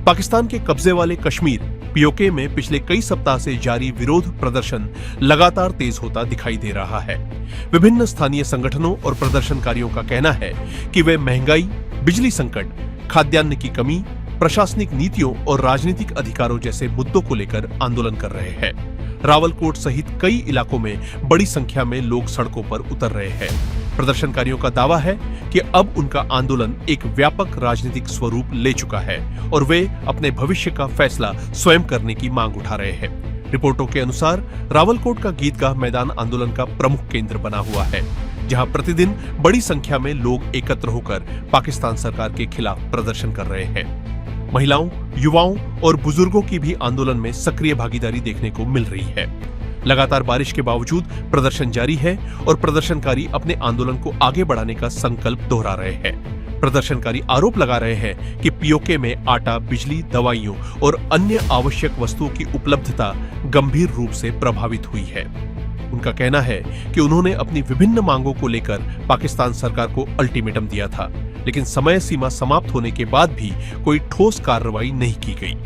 पाकिस्तान के कब्जे वाले कश्मीर पीओके में पिछले कई सप्ताह से जारी विरोध प्रदर्शन लगातार तेज होता दिखाई दे रहा है। विभिन्न स्थानीय संगठनों और प्रदर्शनकारियों का कहना है कि वे महंगाई, बिजली संकट, खाद्यान्न की कमी, प्रशासनिक नीतियों और राजनीतिक अधिकारों जैसे मुद्दों को लेकर आंदोलन कर रहे हैं। रावलकोट सहित कई इलाकों में बड़ी संख्या में लोग सड़कों पर उतर रहे हैं। प्रदर्शनकारियों का दावा है कि अब उनका आंदोलन एक व्यापक राजनीतिक स्वरूप ले चुका है और वे अपने भविष्य का फैसला स्वयं करने की मांग उठा रहे हैं। रिपोर्टों के अनुसार रावलकोट का गीदगाह मैदान आंदोलन का प्रमुख केंद्र बना हुआ है, जहां प्रतिदिन बड़ी संख्या में लोग एकत्र होकर पाकिस्तान सरकार के खिलाफ प्रदर्शन कर रहे हैं। महिलाओं, युवाओं और बुजुर्गों की भी आंदोलन में सक्रिय भागीदारी देखने को मिल रही है। लगातार बारिश के बावजूद प्रदर्शन जारी है और प्रदर्शनकारी अपने आंदोलन को आगे बढ़ाने का संकल्प दोहरा रहे हैं। प्रदर्शनकारी आरोप लगा रहे हैं कि पीओके में आटा, बिजली, दवाइयों और अन्य आवश्यक वस्तुओं की उपलब्धता गंभीर रूप से प्रभावित हुई है। उनका कहना है कि उन्होंने अपनी विभिन्न मांगों को लेकर पाकिस्तान सरकार को अल्टीमेटम दिया था, लेकिन समय सीमा समाप्त होने के बाद भी कोई ठोस कार्रवाई नहीं की गई।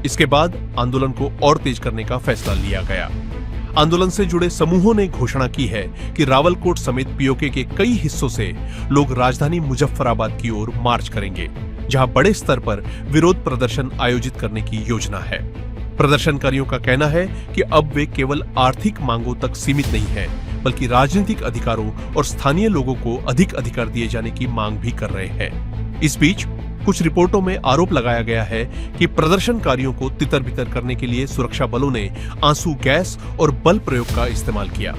इसके बाद आंदोलन को और तेज करने का फैसला लिया गया। आंदोलन से जुड़े समूहों ने घोषणा की है कि रावलकोट समेत पीओके के कई हिस्सों से लोग राजधानी मुजफ्फराबाद की ओर मार्च करेंगे, जहां बड़े स्तर पर विरोध प्रदर्शन आयोजित करने की योजना है। प्रदर्शनकारियों का कहना है कि अब वे केवल आर्थिक मांगों तक सीमित नहीं हैं, बल्कि राजनीतिक अधिकारों और स्थानीय लोगों को अधिक अधिकार दिए जाने की मांग भी कर रहे हैं। इस बीच कुछ रिपोर्टों में आरोप लगाया गया है कि प्रदर्शनकारियों को तितर-बितर करने के लिए सुरक्षा बलों ने आंसू गैस और बल प्रयोग का इस्तेमाल किया।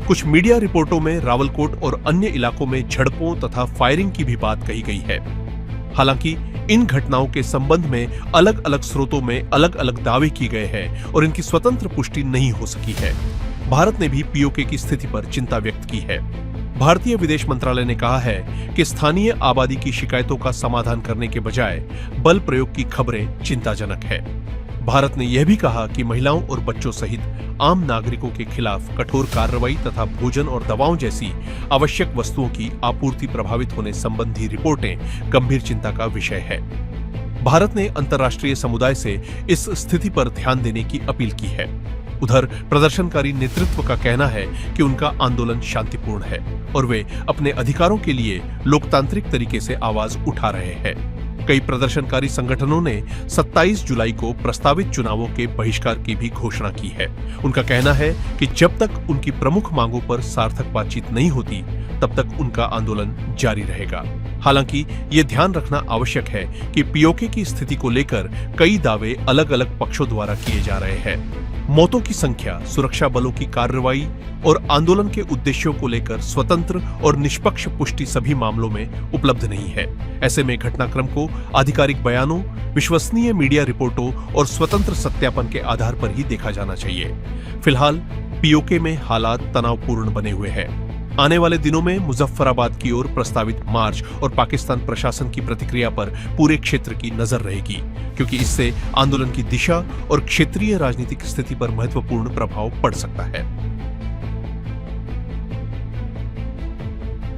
कुछ मीडिया रिपोर्टों में रावलकोट और अन्य इलाकों में झड़पों तथा फायरिंग की भी बात कही गई है। हालांकि इन घटनाओं के संबंध में अलग अलग स्रोतों में अलग अलग दावे किए गए हैं और इनकी स्वतंत्र पुष्टि नहीं हो सकी है। भारत ने भी पीओके की स्थिति पर चिंता व्यक्त की है। भारतीय विदेश मंत्रालय ने कहा है कि स्थानीय आबादी की शिकायतों का समाधान करने के बजाय बल प्रयोग की खबरें चिंताजनक है। भारत ने यह भी कहा कि महिलाओं और बच्चों सहित आम नागरिकों के खिलाफ कठोर कार्रवाई तथा भोजन और दवाओं जैसी आवश्यक वस्तुओं की आपूर्ति प्रभावित होने संबंधी रिपोर्टें गंभीर चिंता का विषय है। भारत ने अंतर्राष्ट्रीय समुदाय से इस स्थिति पर ध्यान देने की अपील की है। उधर प्रदर्शनकारी नेतृत्व का कहना है कि उनका आंदोलन शांतिपूर्ण है और वे अपने अधिकारों के लिए लोकतांत्रिक तरीके से आवाज उठा रहे हैं। कई प्रदर्शनकारी संगठनों ने 27 जुलाई को प्रस्तावित चुनावों के बहिष्कार की भी घोषणा की है। उनका कहना है कि जब तक उनकी प्रमुख मांगों पर सार्थक बातचीत नहीं होती, तब तक उनका आंदोलन जारी रहेगा। हालांकि ये ध्यान रखना आवश्यक है कि पीओके की स्थिति को लेकर कई दावे अलग अलग पक्षों द्वारा किए जा रहे हैं। मौतों की संख्या, सुरक्षा बलों की कार्रवाई और आंदोलन के उद्देश्यों को लेकर स्वतंत्र और निष्पक्ष पुष्टि सभी मामलों में उपलब्ध नहीं है। ऐसे में घटनाक्रम को आधिकारिक बयानों, विश्वसनीय मीडिया रिपोर्टों और स्वतंत्र सत्यापन के आधार पर ही देखा जाना चाहिए। फिलहाल पीओके में हालात तनावपूर्ण बने हुए हैं। आने वाले दिनों में मुजफ्फराबाद की ओर प्रस्तावित मार्च और पाकिस्तान प्रशासन की प्रतिक्रिया पर पूरे क्षेत्र की नजर रहेगी, क्योंकि इससे आंदोलन की दिशा और क्षेत्रीय राजनीतिक स्थिति पर महत्वपूर्ण प्रभाव पड़ सकता है।